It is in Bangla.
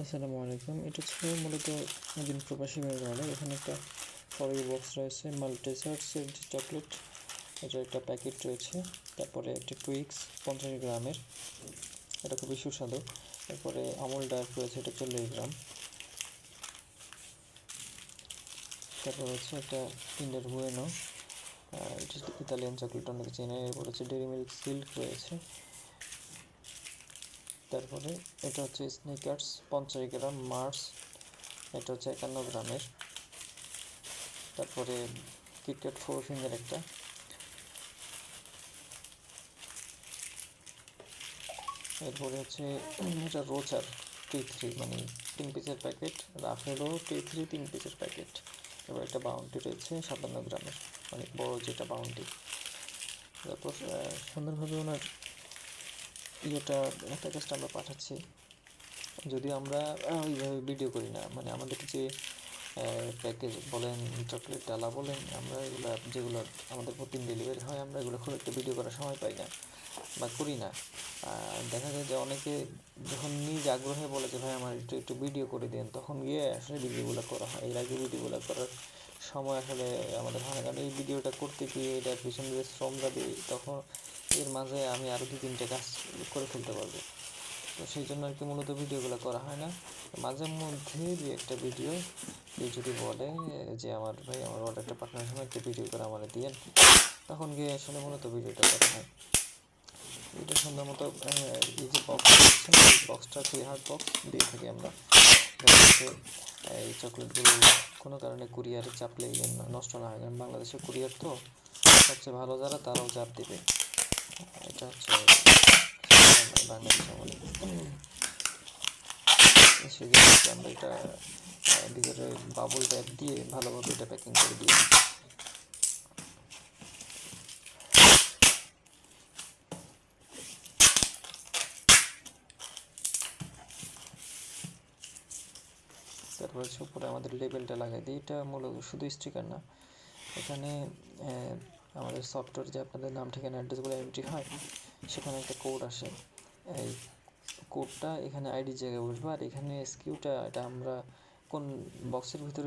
আসসালামু আলাইকুম। এটা ছিল মূলত একজন প্রবাসী ভাইয়ের অর্ডার। এখানে একটা ফরের বক্স রয়েছে, মাল্টেসার্সের যে চকলেট, এটার একটা প্যাকেট রয়েছে। তারপরে একটা টুইক্স 50 গ্রামের, এটা খুবই সুস্বাদু। তারপরে আমুল ডার্ক রয়েছে, এটা 40 গ্রাম। তারপর হচ্ছে একটা কিন্ডার বুয়েনো, এটা ইতালিয়ান চকলেট, অনেকে চেনে। এরপর হচ্ছে ডেরি মিল্ক সিল্ক রয়েছে। তারপরে এটা হচ্ছে স্নিকার্স 50 গ্রাম, মার্স এটা হচ্ছে 51 গ্রামের। তারপরে কিটক্যাট 4 ফিঙ্গার একটা। এরপরে হচ্ছে এটা রোচার T3, মানে 3 পিসের প্যাকেট, রাফেলো T3 3 পিসের প্যাকেট। এবার একটা বাউন্টি রয়েছে 57 গ্রামের, অনেক বড় যেটা বাউন্টি। তারপর সুন্দরভাবে ওনার প্যাকেজটা আমরা পাঠাচ্ছি। যদিও আমরা ওইভাবে ভিডিও করি না, মানে আমাদের যে প্যাকেজ বলেন, চকলেট ডালা বলেন, আমরা যেগুলো আমাদের প্রতিদিন ডেলিভারি হয়, আমরা এগুলো খুব একটা ভিডিও করার সময় পাই না বা করি না। দেখা যায় যে অনেকে যখন নিজ আগ্রহে বলে যে ভাই আমার একটু ভিডিও করে দেন, তখন গিয়ে আসলে ভিডিওগুলো করা হয়। এর আগে ভিডিওগুলো করার সময় আসলে আমাদের হয় না, কারণ এই ভিডিওটা করতে গিয়ে এটার পিছনে যে শ্রমটা দিই, তখন এর মাঝে আমি আরও 2-3টে কাজ করে ফেলতে পারবো। তো সেই জন্য আর কি মূলত ভিডিওগুলো করা হয় না। মাঝে মধ্যে যে একটা ভিডিও কেউ যদি বলে যে আমার ভাই আমার অর্ডারটা পাঠানোর সময় একটা ভিডিও করে আমার দিয়েন, তখন গিয়ে আসলে মূলত ভিডিওটা করা হয়। এটা সুন্দর মতো এই যে বক্স দিচ্ছেন, এই বক্সটা ফ্রি হার্ড বক্স দিয়ে থাকি আমরা, যাতে এই চকলেটগুলো কোনো কারণে কুরিয়ারে চাপলে নষ্ট না হয়। কারণ বাংলাদেশে কুরিয়ার তো সবচেয়ে ভালো যারা, তারাও চাপ দেবে। এটা হচ্ছে বাংলাদেশ আমাদের, সেই জন্য আমরা এটা ভিতরে বাবল র্যাপ দিয়ে ভালোভাবে এটা প্যাকিং করে দিয়ে দিই। তারপর হচ্ছে উপরে আমাদের লেবেলটা লাগাই দিই। এটা মূলত শুধু স্টিকার না, এখানে আমাদের সফটওয়্যার যে আপনাদের নাম ঠিকানা অ্যাড্রেসগুলো এন্ট্রি হয়, সেখানে একটা কোড আসে। এই কোডটা এখানে আইডি জায়গায় বসবে, আর এখানে এসকিউটা, এটা আমরা কোন বক্সের ভিতরে